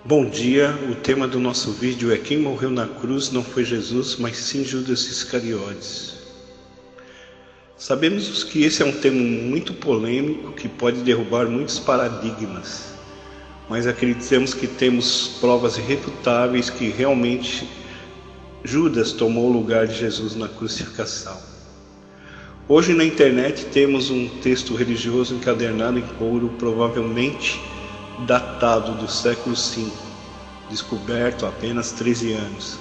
Bom dia, o tema do nosso vídeo é: quem morreu na cruz não foi Jesus, mas sim Judas Iscariotes. Sabemos que esse é um tema muito polêmico que pode derrubar muitos paradigmas, mas acreditamos que temos provas irrefutáveis que realmente Judas tomou o lugar de Jesus na crucificação. Hoje na internet temos um texto religioso encadernado em couro, provavelmente datado do século V, descoberto há apenas 13 anos,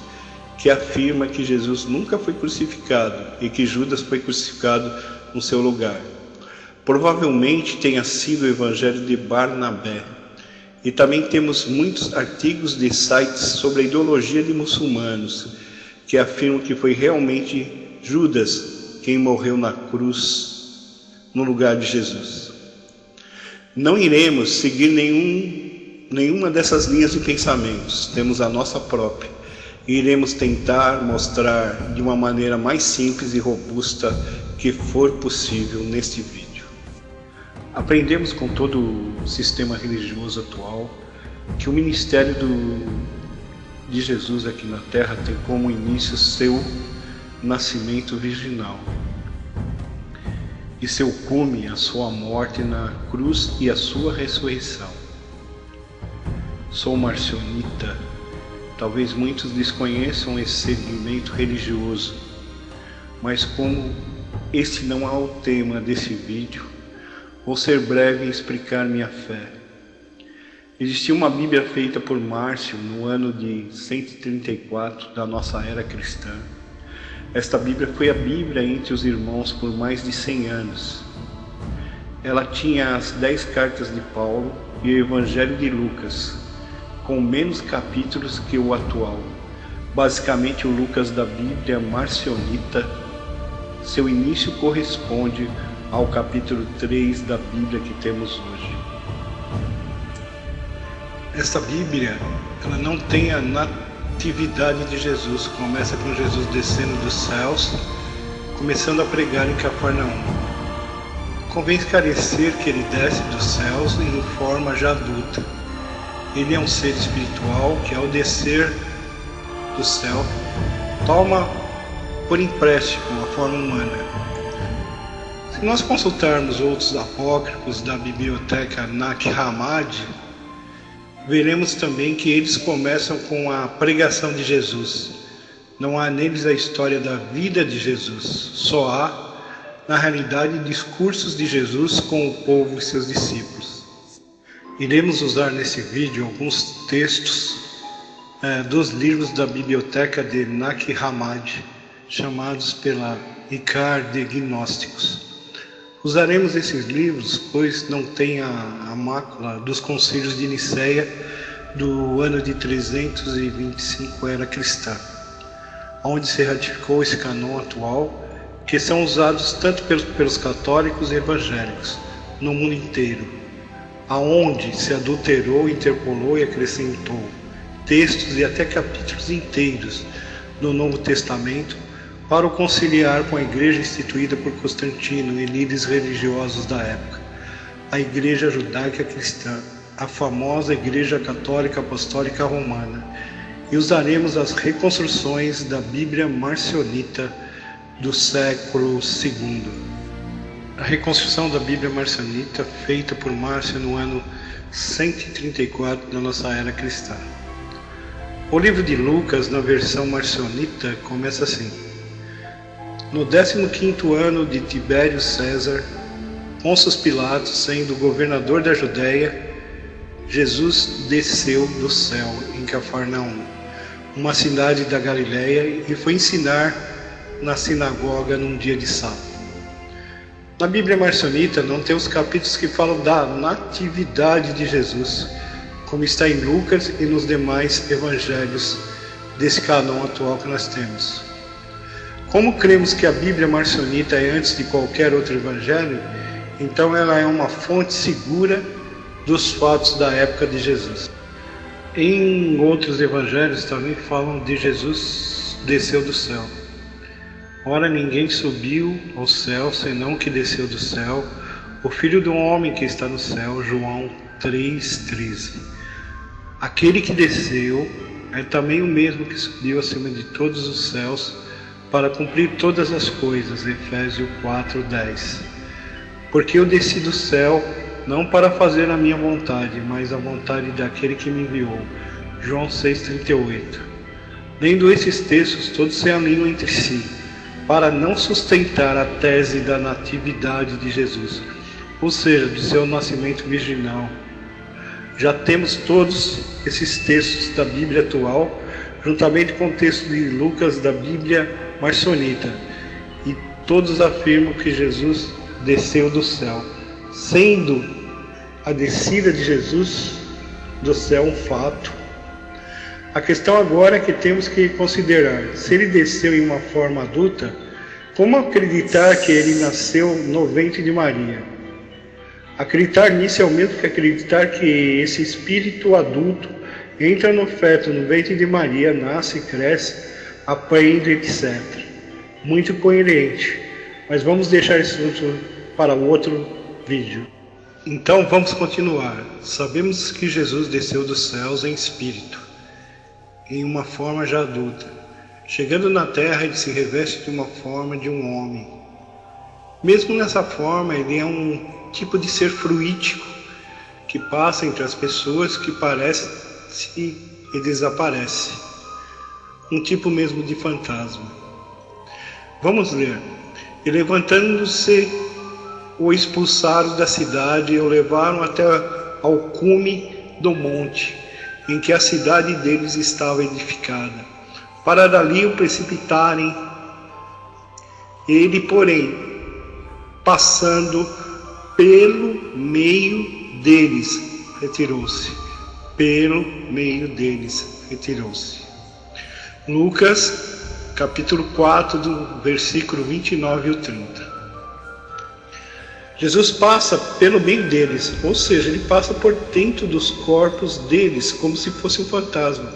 que afirma que Jesus nunca foi crucificado e que Judas foi crucificado no seu lugar. Provavelmente tenha sido o Evangelho de Barnabé. E também temos muitos artigos de sites sobre a ideologia de muçulmanos que afirmam que foi realmente Judas quem morreu na cruz no lugar de Jesus. Não iremos seguir nenhuma dessas linhas de pensamentos, temos a nossa própria, e iremos tentar mostrar de uma maneira mais simples e robusta que for possível neste vídeo. Aprendemos com todo o sistema religioso atual que o ministério de Jesus aqui na Terra tem como início seu nascimento virginal e seu cume, a sua morte na cruz e a sua ressurreição. Sou marcionita. Talvez muitos desconheçam esse segmento religioso, mas como este não é o tema desse vídeo, vou ser breve em explicar minha fé. Existia uma Bíblia feita por Márcio no ano de 134 da nossa era cristã. Esta Bíblia foi a Bíblia entre os irmãos por mais de 100 anos. Ela tinha as 10 cartas de Paulo e o Evangelho de Lucas, com menos capítulos que o atual. Basicamente o Lucas da Bíblia marcionita. Seu início corresponde ao capítulo 3 da Bíblia que temos hoje. Esta Bíblia, ela não tem a natividade de Jesus. Começa com Jesus descendo dos céus, começando a pregar em Cafarnaum. Convém esclarecer que ele desce dos céus em forma já adulta. Ele é um ser espiritual que, ao descer do céu, toma por empréstimo a forma humana. Se nós consultarmos outros apócrifos da biblioteca Nag Hammadi, veremos também que eles começam com a pregação de Jesus. Não há neles a história da vida de Jesus, só há, na realidade, discursos de Jesus com o povo e seus discípulos. Iremos usar nesse vídeo alguns textos dos livros da biblioteca de Nag Hammadi, chamados pela Ikar de Gnósticos. Usaremos esses livros, pois não tem a mácula dos concílios de Niceia do ano de 325 era cristã, onde se ratificou esse cânon atual, que são usados tanto pelos católicos e evangélicos no mundo inteiro, aonde se adulterou, interpolou e acrescentou textos e até capítulos inteiros do Novo Testamento para o conciliar com a igreja instituída por Constantino e líderes religiosos da época, a Igreja Judaica Cristã, a famosa Igreja Católica Apostólica Romana, e usaremos as reconstruções da Bíblia marcionita do século II. A reconstrução da Bíblia marcionita, feita por Márcio no ano 134 da nossa era cristã. O livro de Lucas, na versão marcionita, começa assim: no 15º ano de Tibério César, Pôncio Pilatos sendo governador da Judéia, Jesus desceu do céu em Cafarnaum, uma cidade da Galileia, e foi ensinar na sinagoga num dia de sábado. Na Bíblia marcionita não tem os capítulos que falam da natividade de Jesus, como está em Lucas e nos demais evangelhos desse cânon atual que nós temos. Como cremos que a Bíblia marcionita é antes de qualquer outro evangelho, então ela é uma fonte segura dos fatos da época de Jesus. Em outros evangelhos também falam de Jesus desceu do céu. Ora, ninguém subiu ao céu senão o que desceu do céu, o Filho do Homem que está no céu. João 3,13. Aquele que desceu é também o mesmo que subiu acima de todos os céus para cumprir todas as coisas. Efésios 4:10. Porque eu desci do céu não para fazer a minha vontade, mas a vontade daquele que me enviou. João 6:38. Lendo esses textos, todos se alinham entre si, para não sustentar a tese da natividade de Jesus, ou seja, do seu nascimento virginal. Já temos todos esses textos da Bíblia atual, juntamente com o texto de Lucas da Bíblia Maçonita, e todos afirmam que Jesus desceu do céu, sendo a descida de Jesus do céu um fato. A questão agora é que temos que considerar: se ele desceu em uma forma adulta, como acreditar que ele nasceu no ventre de Maria? Acreditar nisso é o mesmo que acreditar que esse espírito adulto entra no feto, no ventre de Maria, nasce, cresce, aprende, etc. Muito coerente, mas vamos deixar isso para outro vídeo. Então vamos continuar. Sabemos que Jesus desceu dos céus em espírito, em uma forma já adulta. Chegando na terra, ele se reveste de uma forma de um homem. Mesmo nessa forma, ele é um tipo de ser fluídico que passa entre as pessoas, que parece e desaparece. Um tipo mesmo de fantasma. Vamos ler. E levantando-se, o expulsaram da cidade e o levaram até ao cume do monte, em que a cidade deles estava edificada, para dali o precipitarem. Ele, porém, passando pelo meio deles, retirou-se. Pelo meio deles, retirou-se. Lucas, capítulo 4, do versículo 29 ao 30. Jesus passa pelo meio deles, ou seja, ele passa por dentro dos corpos deles, como se fosse um fantasma.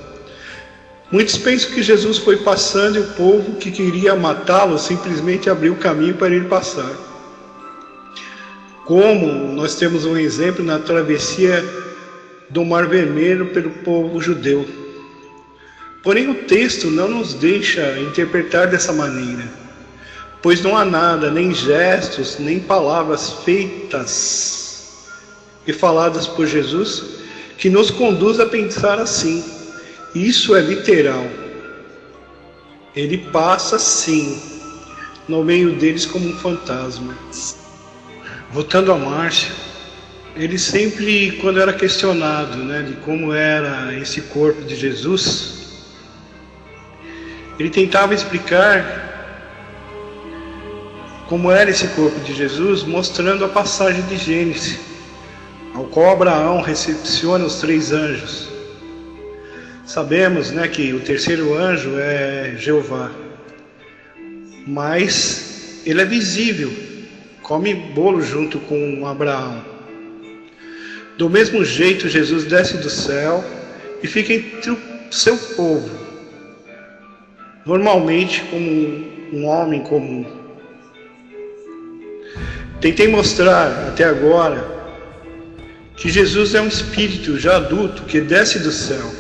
Muitos pensam que Jesus foi passando e o povo que queria matá-lo simplesmente abriu o caminho para ele passar. Como nós temos um exemplo na travessia do Mar Vermelho pelo povo judeu. Porém, o texto não nos deixa interpretar dessa maneira, pois não há nada, nem gestos, nem palavras feitas e faladas por Jesus que nos conduz a pensar assim. Isso é literal. Ele passa sim no meio deles como um fantasma. Voltando a Márcio, ele sempre, quando era questionado, de como era esse corpo de Jesus, ele tentava explicar como era esse corpo de Jesus, mostrando a passagem de Gênesis, ao qual Abraão recepciona os 3 anjos. Sabemos, que o terceiro anjo é Jeová, mas ele é visível, come bolo junto com Abraão. Do mesmo jeito, Jesus desce do céu e fica entre o seu povo, normalmente como um homem comum. Tentei mostrar até agora que Jesus é um espírito já adulto que desce do céu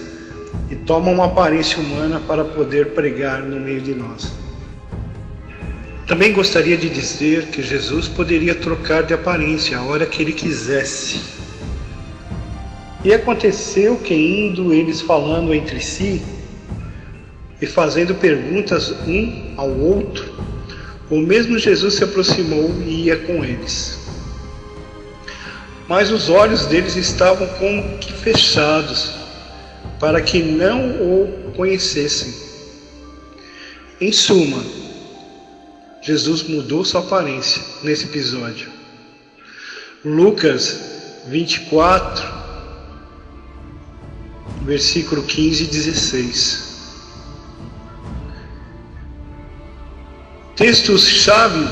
e toma uma aparência humana para poder pregar no meio de nós. Também gostaria de dizer que Jesus poderia trocar de aparência a hora que ele quisesse. E aconteceu que, indo eles falando entre si e fazendo perguntas um ao outro, o mesmo Jesus se aproximou e ia com eles. Mas os olhos deles estavam como que fechados, para que não o conhecessem. Em suma, Jesus mudou sua aparência nesse episódio. Lucas 24, versículo 15 e 16. Textos-chave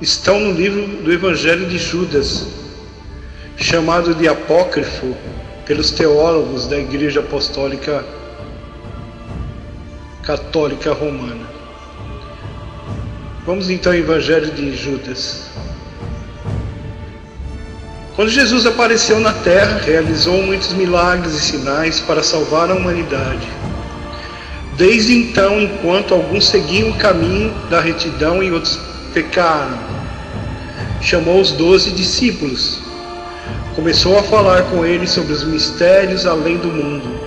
estão no livro do Evangelho de Judas, chamado de apócrifo pelos teólogos da Igreja Apostólica Católica Romana. Vamos então ao Evangelho de Judas. Quando Jesus apareceu na terra, realizou muitos milagres e sinais para salvar a humanidade. Desde então, enquanto alguns seguiam o caminho da retidão e outros pecaram, chamou os 12 discípulos. Começou a falar com eles sobre os mistérios além do mundo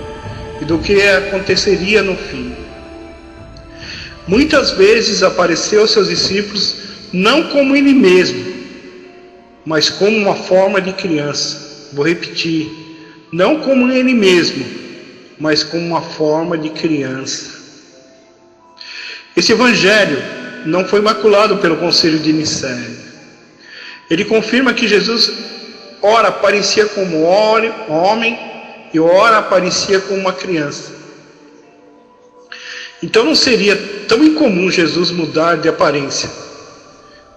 e do que aconteceria no fim. Muitas vezes apareceu aos seus discípulos não como ele mesmo, mas como uma forma de criança. Vou repetir, não como ele mesmo, mas como uma forma de criança. Esse evangelho não foi maculado pelo Conselho de Nicéia. Ele confirma que Jesus ora aparecia como homem e ora aparecia como uma criança. Então não seria tão incomum Jesus mudar de aparência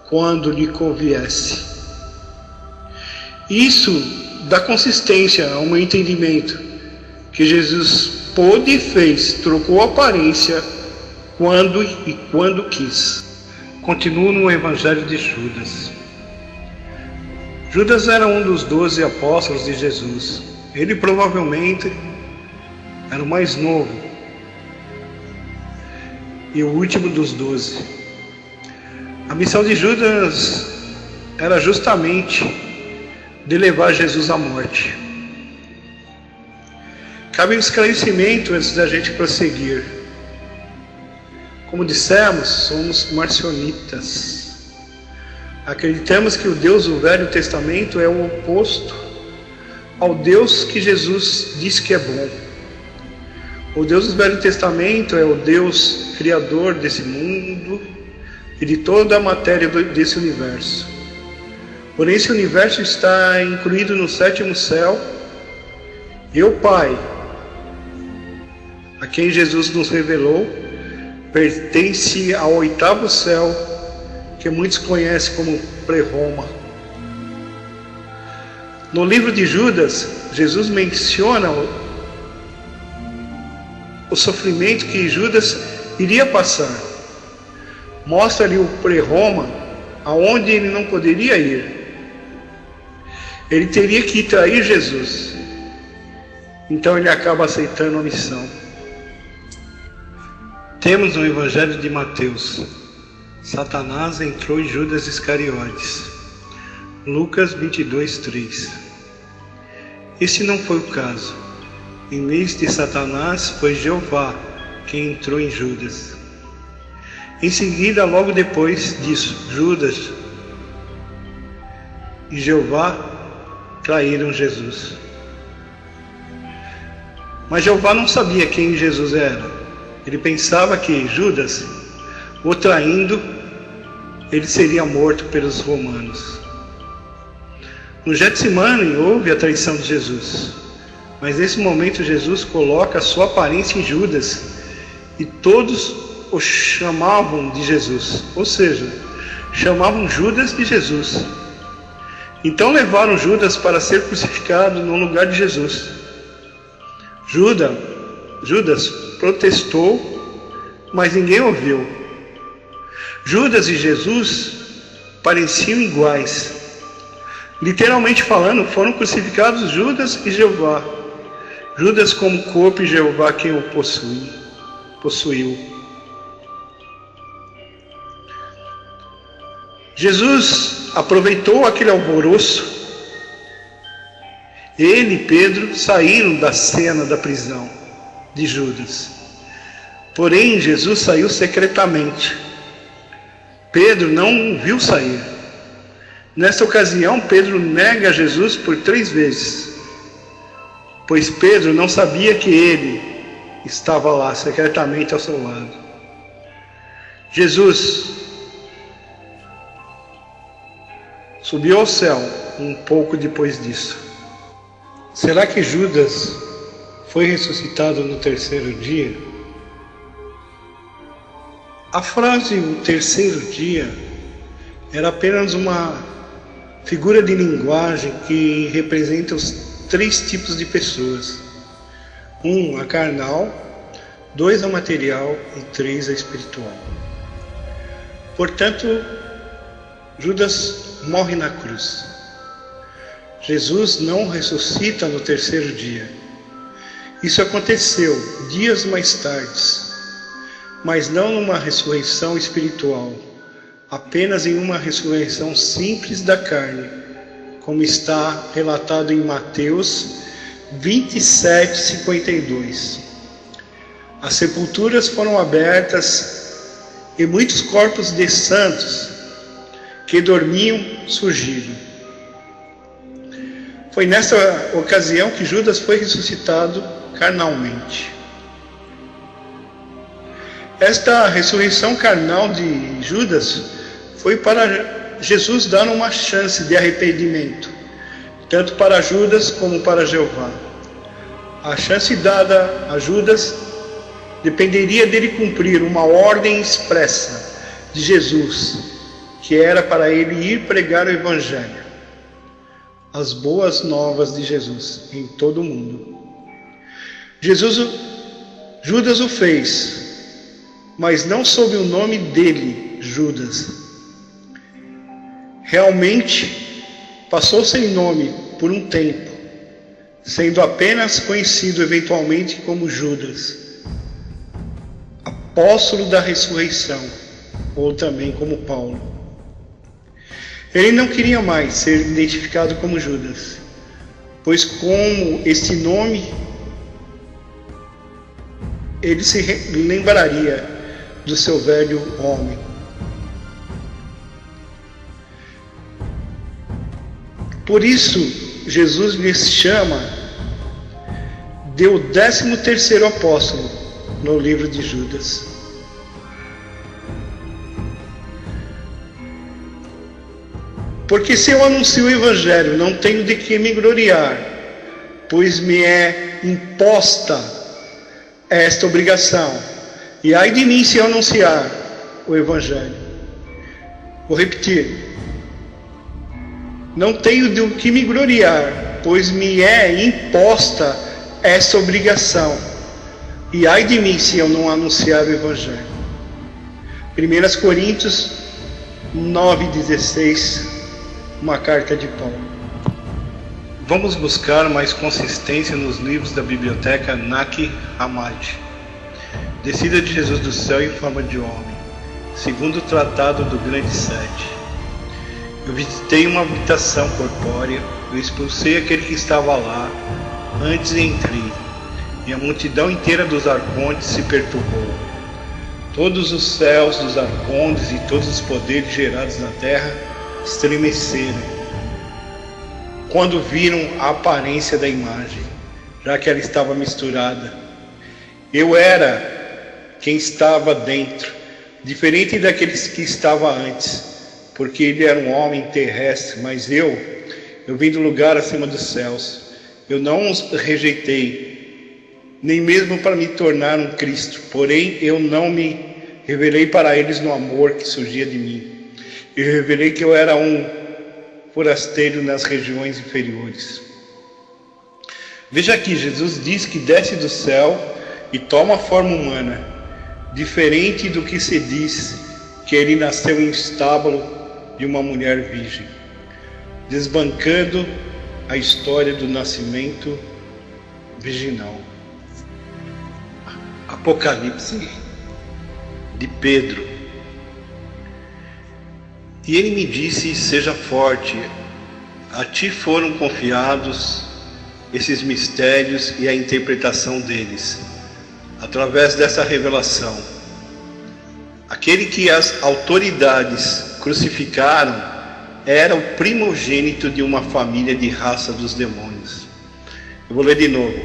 quando lhe conviesse. Isso dá consistência ao meu entendimento que Jesus pôde e fez, trocou a aparência quando quis. Continuo no Evangelho de Judas. Judas era um dos 12 apóstolos de Jesus. Ele provavelmente era o mais novo e o último dos 12. A missão de Judas era justamente de levar Jesus à morte. Cabe um esclarecimento antes da gente prosseguir. Como dissemos, somos marcionitas. Acreditamos que o Deus do Velho Testamento é o oposto ao Deus que Jesus diz que é bom. O Deus do Velho Testamento é o Deus criador desse mundo e de toda a matéria desse universo. Porém, esse universo está incluído no 7º céu e o Pai, a quem Jesus nos revelou, pertence ao 8º céu, que muitos conhecem como pré-Roma. No livro de Judas, Jesus menciona o sofrimento que Judas iria passar. Mostra-lhe o pré-Roma, aonde ele não poderia ir. Ele teria que trair Jesus. Então ele acaba aceitando a missão. Temos no Evangelho de Mateus: Satanás entrou em Judas Iscariotes. Lucas 22:3. Esse não foi o caso. Em vez de Satanás, foi Jeová quem entrou em Judas. Em seguida, logo depois disso, Judas e Jeová traíram Jesus. Mas Jeová não sabia quem Jesus era. Ele pensava que Judas, o traindo, ele seria morto pelos romanos. No Getsemane houve a traição de Jesus, mas nesse momento Jesus coloca a sua aparência em Judas e todos o chamavam de Jesus, ou seja, chamavam Judas de Jesus. Então levaram Judas para ser crucificado no lugar de Jesus. Judas protestou, mas ninguém ouviu. Judas e Jesus pareciam iguais. Literalmente falando, foram crucificados Judas e Jeová. Judas como corpo e Jeová quem o possuiu. Jesus aproveitou aquele alvoroço. Ele e Pedro saíram da cena da prisão de Judas. Porém, Jesus saiu secretamente. Pedro não o viu sair. Nesta ocasião, Pedro nega Jesus por 3 vezes, pois Pedro não sabia que ele estava lá secretamente ao seu lado. Jesus subiu ao céu um pouco depois disso. Será que Judas foi ressuscitado no 3º dia? A frase "o 3º dia" era apenas uma figura de linguagem que representa os 3 tipos de pessoas: 1, a carnal, 2, a material e 3, a espiritual. Portanto, Judas morre na cruz. Jesus não ressuscita no terceiro dia. Isso aconteceu dias mais tarde, mas não numa ressurreição espiritual, apenas em uma ressurreição simples da carne, como está relatado em Mateus 27:52. As sepulturas foram abertas e muitos corpos de santos que dormiam surgiram. Foi nessa ocasião que Judas foi ressuscitado carnalmente. Esta ressurreição carnal de Judas foi para Jesus dar uma chance de arrependimento, tanto para Judas como para Jeová. A chance dada a Judas dependeria dele cumprir uma ordem expressa de Jesus, que era para ele ir pregar o Evangelho, as boas novas de Jesus em todo o mundo. Judas o fez, mas não sob o nome dele, Judas. Realmente passou sem nome por um tempo, sendo apenas conhecido eventualmente como Judas, apóstolo da ressurreição, ou também como Paulo. Ele não queria mais ser identificado como Judas, pois como este nome, ele se lembraria do seu velho homem. Por isso, Jesus lhe chama de o 13º apóstolo no livro de Judas. Porque se eu anuncio o Evangelho, não tenho de que me gloriar, pois me é imposta esta obrigação. E ai de mim se eu anunciar o Evangelho. Vou repetir. Não tenho de que me gloriar, pois me é imposta esta obrigação. E ai de mim se eu não anunciar o Evangelho. 1 Coríntios 9:16, uma carta de Paulo. Vamos buscar mais consistência nos livros da biblioteca Nag Hammadi. Descida de Jesus do céu em forma de homem, segundo o tratado do Grande Sete. Eu visitei uma habitação corpórea, eu expulsei aquele que estava lá, antes entrei, e a multidão inteira dos arcontes se perturbou. Todos os céus dos arcontes e todos os poderes gerados na terra estremeceram, quando viram a aparência da imagem, já que ela estava misturada. Eu era quem estava dentro, diferente daqueles que estava antes, porque ele era um homem terrestre, mas eu vim do lugar acima dos céus. Eu não os rejeitei, nem mesmo para me tornar um Cristo, porém eu não me revelei para eles no amor que surgia de mim. Eu revelei que eu era um forasteiro nas regiões inferiores. Veja aqui, Jesus diz que desce do céu e toma a forma humana, diferente do que se diz que ele nasceu em estábulo de uma mulher virgem, desbancando a história do nascimento virginal. Apocalipse de Pedro. E ele me disse: seja forte, a ti foram confiados esses mistérios e a interpretação deles, através dessa revelação. Aquele que as autoridades crucificaram era o primogênito de uma família de raça dos demônios. Eu vou ler de novo.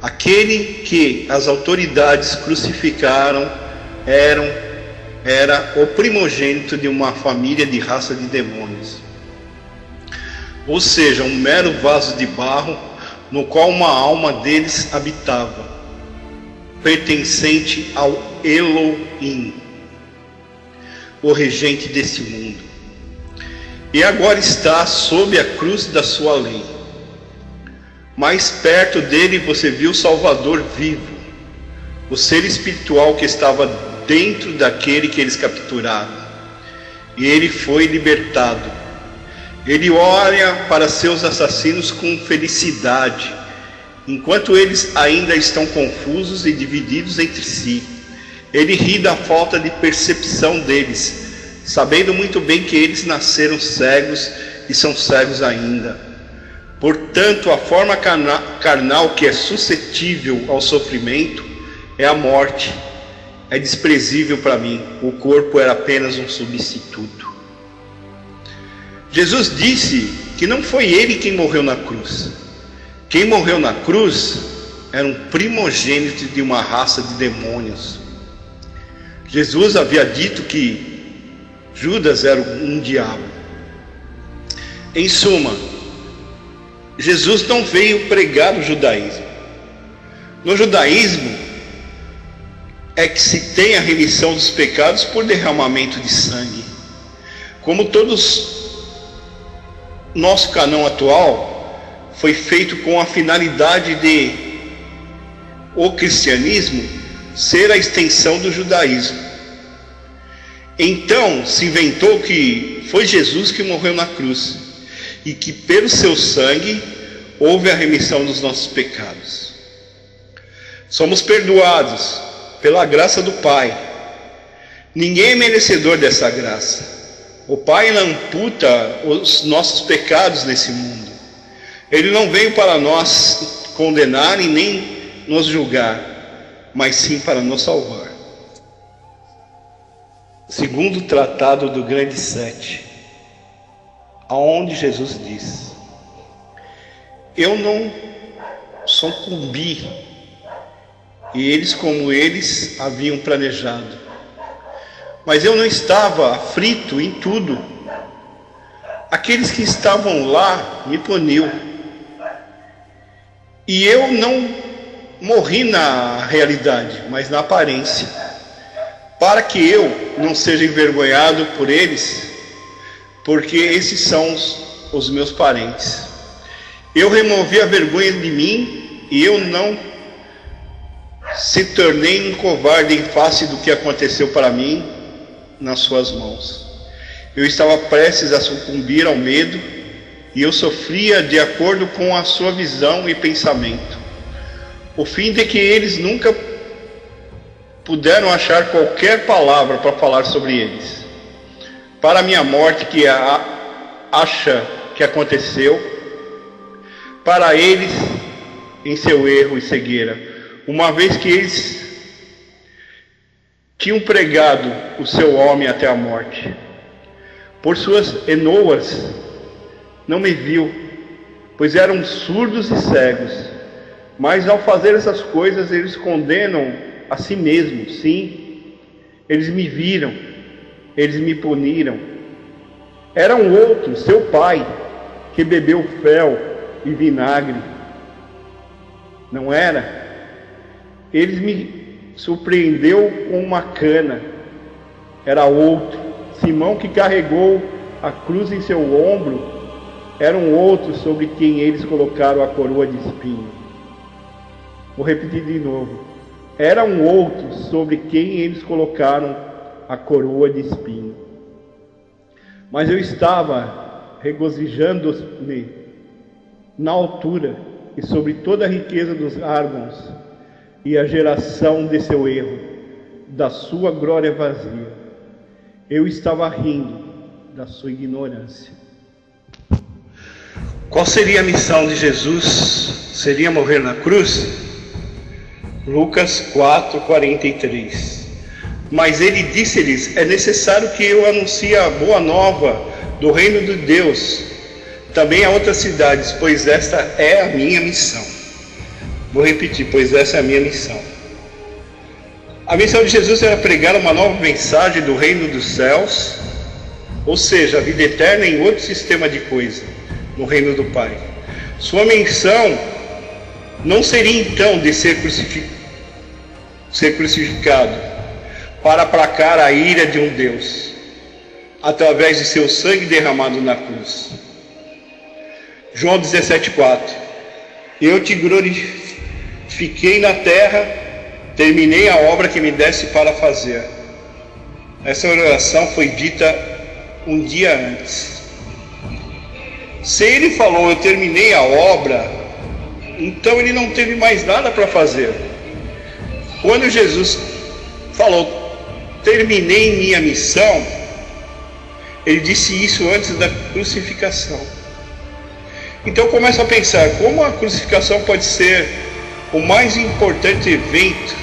Aquele que as autoridades crucificaram era o primogênito de uma família de raça de demônios. Ou seja, um mero vaso de barro no qual uma alma deles habitava, pertencente ao Elohim, o regente desse mundo. E agora está sob a cruz da sua lei. Mais perto dele você viu o Salvador vivo, o ser espiritual que estava dentro daquele que eles capturaram. E ele foi libertado. Ele olha para seus assassinos com felicidade, enquanto eles ainda estão confusos e divididos entre si. Ele ri da falta de percepção deles, sabendo muito bem que eles nasceram cegos e são cegos ainda. Portanto, a forma carnal que é suscetível ao sofrimento é a morte. É desprezível para mim. O corpo era apenas um substituto. Jesus disse que não foi ele quem morreu na cruz. Quem morreu na cruz era um primogênito de uma raça de demônios. Jesus havia dito que Judas era um diabo. Em suma, Jesus não veio pregar o judaísmo. No judaísmo é que se tem a remissão dos pecados por derramamento de sangue. Como nosso canão atual foi feito com a finalidade de o cristianismo ser a extensão do judaísmo. Então se inventou que foi Jesus que morreu na cruz e que pelo seu sangue houve a remissão dos nossos pecados. Somos perdoados pela graça do Pai. Ninguém é merecedor dessa graça. O Pai não amputa os nossos pecados nesse mundo. Ele não veio para nós condenar e nem nos julgar, mas sim para nos salvar. Segundo o tratado do Grande Sete, aonde Jesus diz: eu não sucumbi, e eles como eles haviam planejado. Mas eu não estava aflito em tudo. Aqueles que estavam lá me puniu. E eu não morri na realidade, mas na aparência, para que eu não seja envergonhado por eles, porque esses são os meus parentes. Eu removi a vergonha de mim e eu não se tornei um covarde em face do que aconteceu para mim nas suas mãos. Eu estava prestes a sucumbir ao medo e eu sofria de acordo com a sua visão e pensamento. O fim de que eles nunca puderam achar qualquer palavra para falar sobre eles. Para a minha morte que acha que aconteceu, para eles em seu erro e cegueira, uma vez que eles tinham pregado o seu homem até a morte. Por suas enoas não me viu, pois eram surdos e cegos. Mas ao fazer essas coisas eles condenam a si mesmos. Sim, eles me viram, eles me puniram. Era um outro, seu pai, que bebeu fel e vinagre. Não era? Eles me surpreendeu com uma cana. Era outro, Simão, que carregou a cruz em seu ombro. Era um outro sobre quem eles colocaram a coroa de espinho. Vou repetir de novo. Era um outro sobre quem eles colocaram a coroa de espinho. Mas eu estava regozijando-me na altura e sobre toda a riqueza dos árgãos e a geração de seu erro, da sua glória vazia. Eu estava rindo da sua ignorância. Qual seria a missão de Jesus? Seria morrer na cruz? Lucas 4:43. Mas ele disse-lhes: é necessário que eu anuncie a boa nova do reino de Deus também a outras cidades, pois esta é a minha missão. Vou repetir, pois essa é a minha missão. A missão de Jesus era pregar uma nova mensagem do reino dos céus, ou seja, a vida eterna em outro sistema de coisa, no reino do Pai. Sua missão não seria então de ser crucificado para aplacar a ira de um Deus, através de seu sangue derramado na cruz. João 17:4. Eu te glorifiquei na terra, terminei a obra que me deste para fazer. Essa oração foi dita um dia antes. Se ele falou, eu terminei a obra, então ele não teve mais nada para fazer. Quando Jesus falou, terminei minha missão, ele disse isso antes da crucificação. Então eu começo a pensar, como a crucificação pode ser o mais importante evento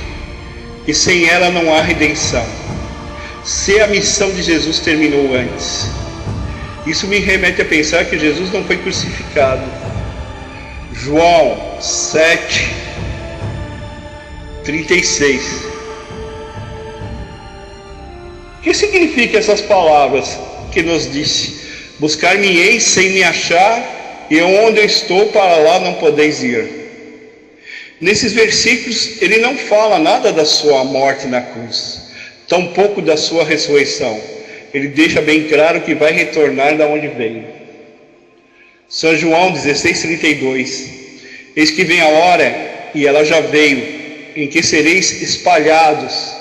e sem ela não há redenção? Se a missão de Jesus terminou antes. Isso me remete a pensar que Jesus não foi crucificado. João 7:36. O que significa essas palavras que nos disse? Buscar-me-eis sem me achar, e onde eu estou, para lá não podeis ir. Nesses versículos, ele não fala nada da sua morte na cruz, tampouco da sua ressurreição. Ele deixa bem claro que vai retornar da onde veio. São João 16:32. Eis que vem a hora, e ela já veio, em que sereis espalhados,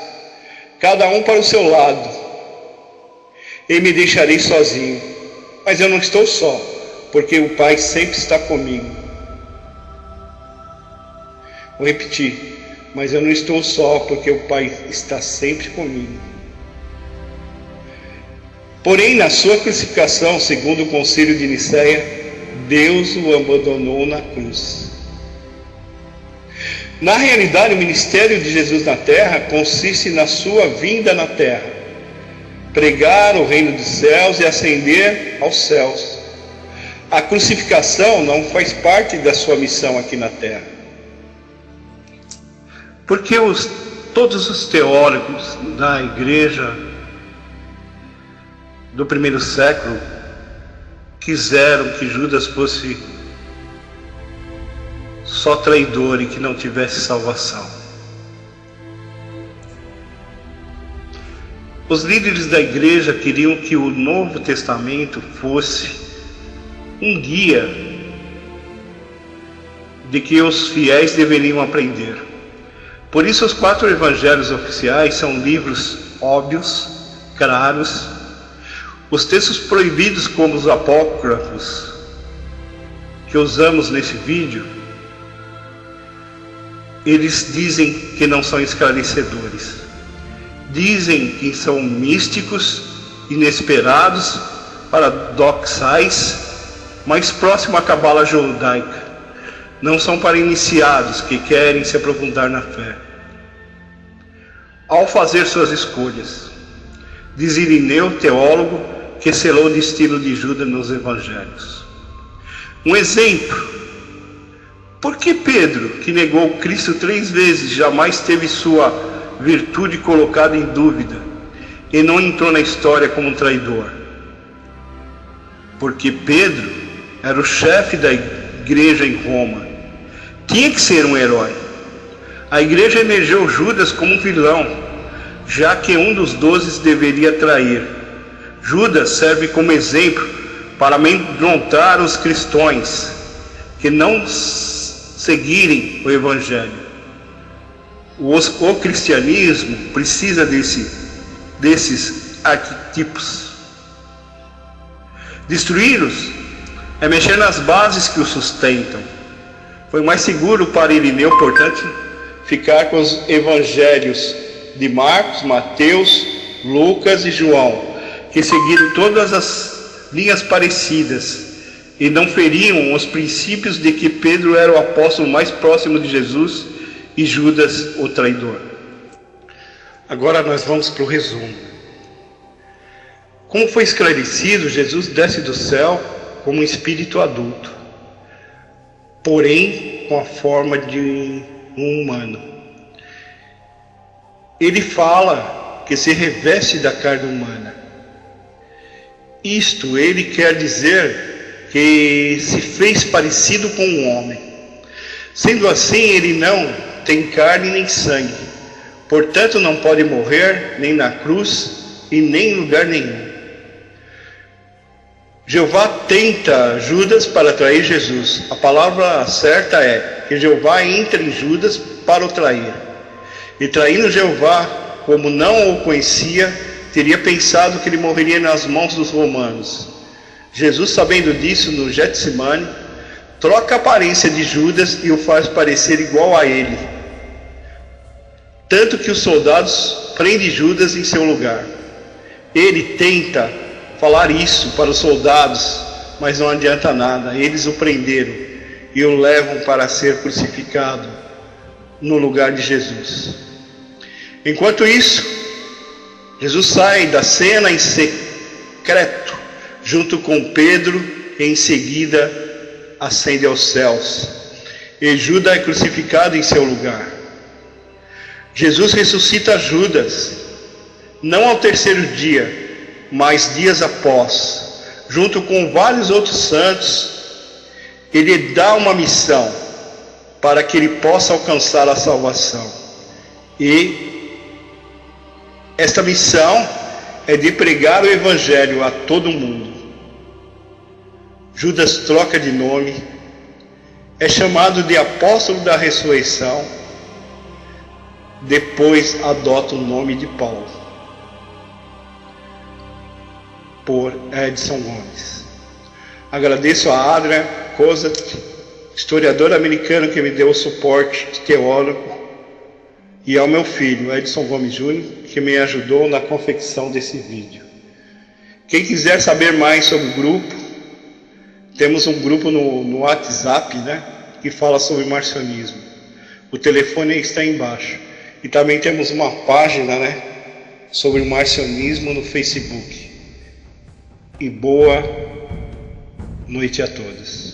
cada um para o seu lado, e me deixarei sozinho. Mas eu não estou só, porque o Pai sempre está comigo. Vou repetir, mas eu não estou só, porque o Pai está sempre comigo. Porém, na sua crucificação, segundo o concílio de Nicéia, Deus o abandonou na cruz. Na realidade, o ministério de Jesus na terra consiste na sua vinda na terra, pregar o reino dos céus e ascender aos céus. A crucificação não faz parte da sua missão aqui na terra. Porque todos os teólogos da igreja do primeiro século quiseram que Judas fosse só traidor e que não tivesse salvação. Os líderes da igreja queriam que o Novo Testamento fosse um guia de que os fiéis deveriam aprender. Por isso, os 4 evangelhos oficiais são livros óbvios, claros. Os textos proibidos, como os apócrifos, que usamos nesse vídeo, eles dizem que não são esclarecedores. Dizem que são místicos, inesperados, paradoxais, mais próximo à cabala judaica. Não são para iniciados que querem se aprofundar na fé. Ao fazer suas escolhas, diz Irineu, teólogo, que selou o destino de Judas nos evangelhos. Um exemplo: por que Pedro, que negou Cristo 3 vezes, jamais teve sua virtude colocada em dúvida e não entrou na história como um traidor? Porque Pedro era o chefe da igreja em Roma, tinha que ser um herói. A igreja elegeu Judas como um vilão, já que um dos 12 deveria trair. Judas serve como exemplo para amedrontar os cristãos que não seguirem o evangelho. O cristianismo precisa desses arquétipos. Destruí-los é mexer nas bases que o sustentam. Foi mais seguro para Irineu, portanto, ficar com os evangelhos de Marcos, Mateus, Lucas e João, que seguiram todas as linhas parecidas e não feriam os princípios de que Pedro era o apóstolo mais próximo de Jesus e Judas o traidor. Agora nós vamos para o resumo. Como foi esclarecido, Jesus desce do céu como um espírito adulto, porém com a forma de um humano. Ele fala que se reveste da carne humana. Isto ele quer dizer que se fez parecido com um homem. Sendo assim, ele não tem carne nem sangue, portanto não pode morrer nem na cruz e nem em lugar nenhum. Jeová tenta Judas para trair Jesus. A palavra certa é que Jeová entra em Judas para o trair. E traindo Jeová, como não o conhecia, teria pensado que ele morreria nas mãos dos romanos. Jesus, sabendo disso, no Getsemane, troca a aparência de Judas e o faz parecer igual a ele. Tanto que os soldados prendem Judas em seu lugar. Ele tenta falar isso para os soldados, mas não adianta nada. Eles o prenderam e o levam para ser crucificado no lugar de Jesus. Enquanto isso, Jesus sai da cena em secreto, junto com Pedro, e em seguida ascende aos céus. E Judas é crucificado em seu lugar. Jesus ressuscita Judas, não ao terceiro dia, mas dias após, junto com vários outros santos. Ele dá uma missão para que ele possa alcançar a salvação. E esta missão é de pregar o Evangelho a todo mundo. Judas troca de nome, é chamado de apóstolo da ressurreição, depois adota o nome de Paulo, por Edson Gomes. Agradeço a Adrian Kozak, historiador americano, que me deu o suporte de teólogo, e ao meu filho, Edson Gomes Júnior, que me ajudou na confecção desse vídeo. Quem quiser saber mais sobre o grupo, temos um grupo no WhatsApp, que fala sobre marcionismo. O telefone está aí embaixo. E também temos uma página, sobre o marcionismo no Facebook. E boa noite a todos.